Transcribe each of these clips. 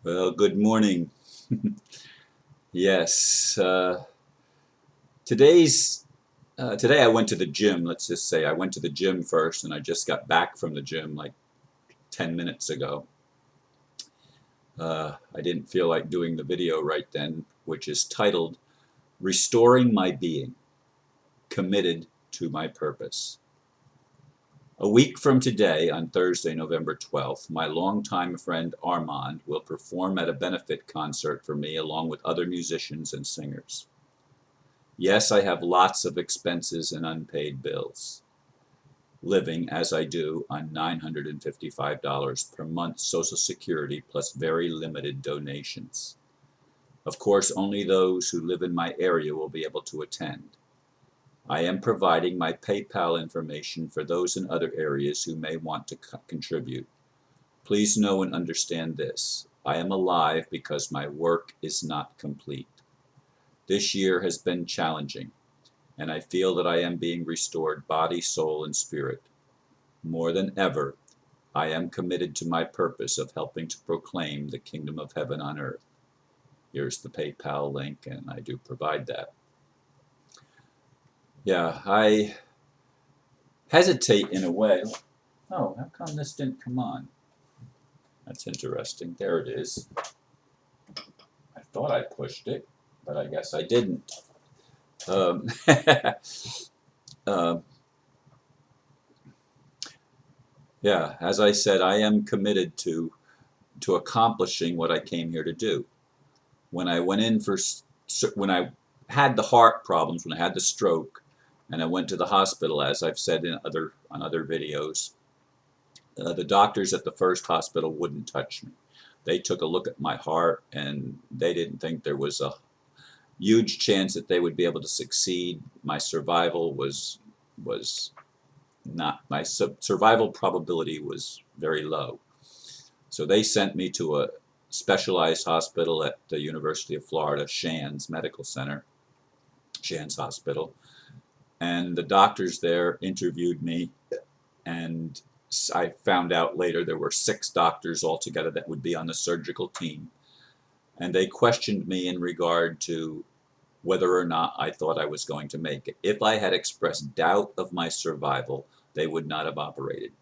Well, good morning. Yes, today's today I went to the gym. Let's just say I went to the gym first, and I just got back from the gym like 10 minutes ago. I didn't feel like doing the video right then, which is titled "Restoring My Being: Committed to My Purpose." A week from today, on Thursday, November 12th, my longtime friend Armand will perform at a benefit concert for me along with other musicians and singers. Yes, I have lots of expenses and unpaid bills, living as I do on $955 per month Social Security plus very limited donations. Of course, only those who live in my area will be able to attend. I am providing my PayPal information for those in other areas who may want to contribute. Please know and understand this. I am alive because my work is not complete. This year has been challenging, and I feel that I am being restored body, soul, and spirit. More than ever, I am committed to my purpose of helping to proclaim the kingdom of heaven on earth. Here's the PayPal link, and I do provide that. Yeah, I hesitate in a way. Oh, how come this didn't come on? That's interesting. There it is. I thought I pushed it, but I guess I didn't. Um, uh, yeah, as I said, I am committed to accomplishing what I came here to do. When I went in for when I had the heart problems, when I had the stroke, and I went to the hospital, as I've said in other videos, the doctors at the first hospital wouldn't touch me. They took a look at my heart, and they didn't think there was a huge chance that they would be able to succeed. My survival was not my survival probability was very low. So they sent me to a specialized hospital at the University of Florida, Shands Medical Center, Shands Hospital. And the doctors there interviewed me, and I found out later there were 6 doctors altogether that would be on the surgical team. And they questioned me in regard to whether or not I thought I was going to make it. If I had expressed doubt of my survival, they would not have operated.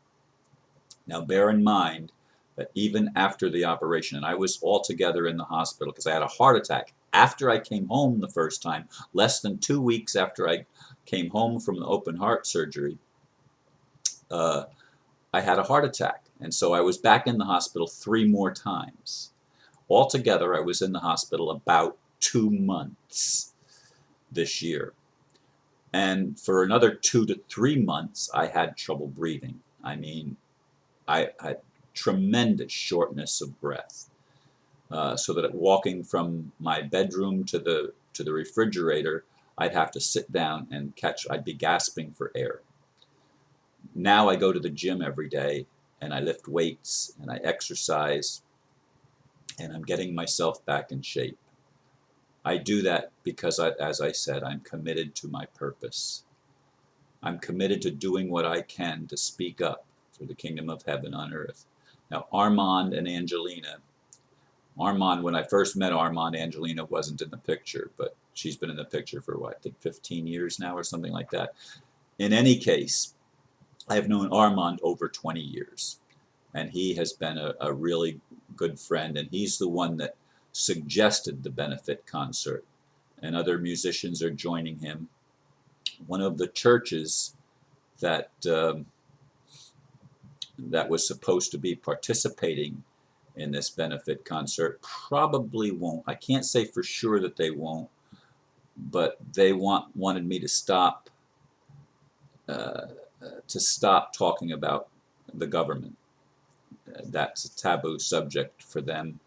Now, bear in mind that even after the operation, and I was altogether in the hospital because I had a heart attack after I came home the first time, less than 2 weeks after I came home from the open heart surgery, uh, I had a heart attack. And so I was back in the hospital 3 more times. Altogether, I was in the hospital about 2 months this year. And for another 2 to 3 months, I had trouble breathing. I mean, I had tremendous shortness of breath, so that walking from my bedroom to the refrigerator, I'd have to sit down and I'd be gasping for air. Now I go to the gym every day, and I lift weights and I exercise, and I'm getting myself back in shape. I do that because, as I said, I'm committed to my purpose. I'm committed to doing what I can to speak up for the kingdom of heaven on earth. Now, Armand and Angelina, Armand, when I first met Armand, Angelina wasn't in the picture, but she's been in the picture for what, I think 15 years now or something like that. In any case, I have known Armand over 20 years, and he has been a really good friend, and he's the one that suggested the benefit concert, and other musicians are joining him. One of the churches that that was supposed to be participating in this benefit concert probably won't. I can't say for sure that they won't, but they wanted me uh, to stop talking about the government. That's a taboo subject for them,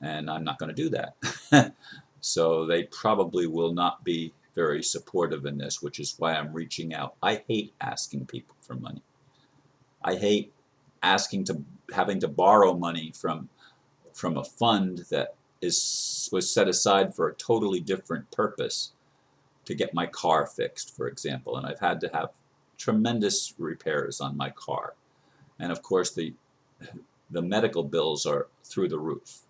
and I'm not going to do that. So they probably will not be very supportive in this, which is why I'm reaching out. I hate asking people for money. I hate asking to having to borrow money from a fund that was set aside for a totally different purpose, to get my car fixed, for example. And I've had to have tremendous repairs on my car. And of course, the medical bills are through the roof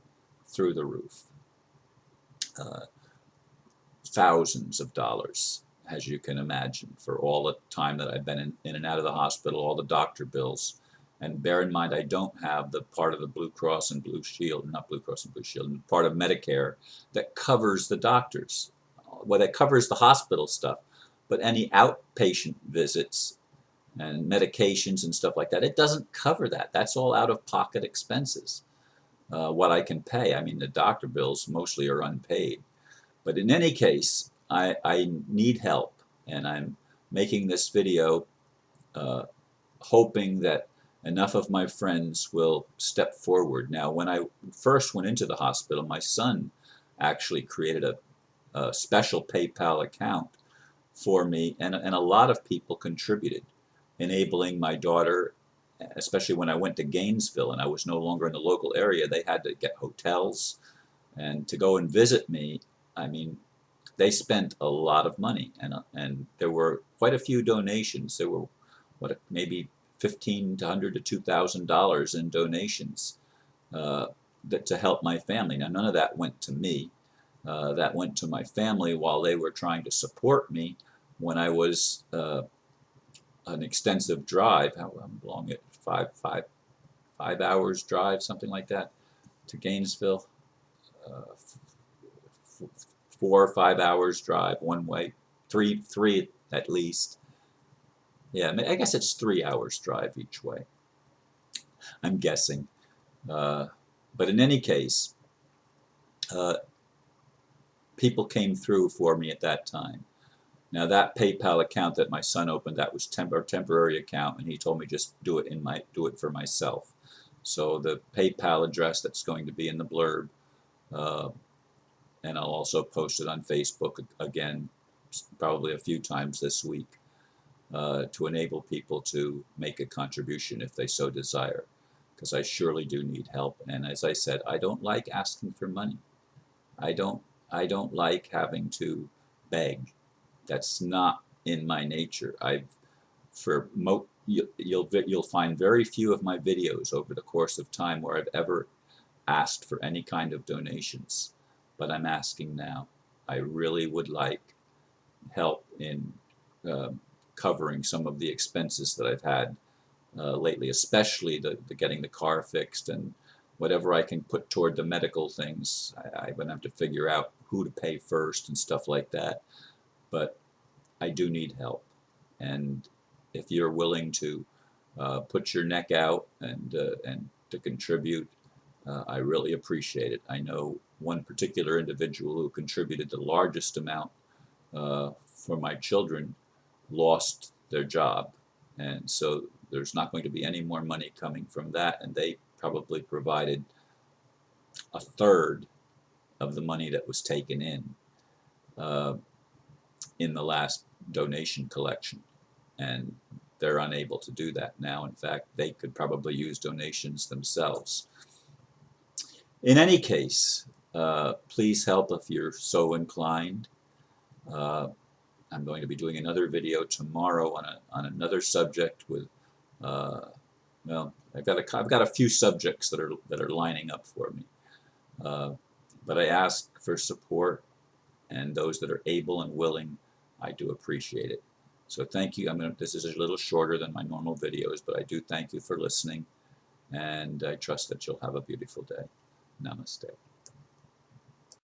through the roof. Thousands of dollars, as you can imagine, for all the time that I've been in and out of the hospital, all the doctor bills. And bear in mind, I don't have the part of the Blue Cross and Blue Shield, not Blue Cross and Blue Shield, part of Medicare that covers the doctors. Well, that covers the hospital stuff, but any outpatient visits and medications and stuff like that, it doesn't cover that. That's all out-of-pocket expenses. What I can pay, I mean, the doctor bills mostly are unpaid. But in any case, I need help, and I'm making this video hoping that enough of my friends will step forward. Now, when I first went into the hospital, my son actually created a special PayPal account for me, and a lot of people contributed, enabling my daughter, especially when I went to Gainesville and I was no longer in the local area, they had to get hotels, and to go and visit me, I mean, they spent a lot of money, and there were quite a few donations. There were, what, maybe $1,500 to $2,000 in donations to help my family. Now, none of that went to me. That went to my family while they were trying to support me when I was an extensive drive. How long? It 5 hours drive, something like that, to Gainesville. 4 or 5 hours drive one way, three at least. Yeah, I guess it's 3 hours drive each way, I'm guessing. But in any case, people came through for me at that time. Now, that PayPal account that my son opened, that was a temporary account, and he told me just do it for myself. So the PayPal address that's going to be in the blurb, and I'll also post it on Facebook again, probably a few times this week, to enable people to make a contribution if they so desire, because I surely do need help. And as I said, I don't like asking for money. I don't like having to beg. That's not in my nature. You'll find very few of my videos over the course of time where I've ever asked for any kind of donations, but I'm asking now. I really would like help in covering some of the expenses that I've had lately, especially the getting the car fixed, and whatever I can put toward the medical things. I'm going to have to figure out who to pay first and stuff like that. But I do need help, and if you're willing to put your neck out and to contribute, I really appreciate it. I know one particular individual who contributed the largest amount for my children lost their job, and so there's not going to be any more money coming from that, and they probably provided a third of the money that was taken in the last donation collection, and they're unable to do that now. In fact, they could probably use donations themselves. In any case, please help if you're so inclined. I'm going to be doing another video tomorrow on another subject with well, I've got a few subjects that are lining up for me, but I ask for support, and those that are able and willing, I do appreciate it. So thank you. This is a little shorter than my normal videos, but I do thank you for listening, and I trust that you'll have a beautiful day. Namaste.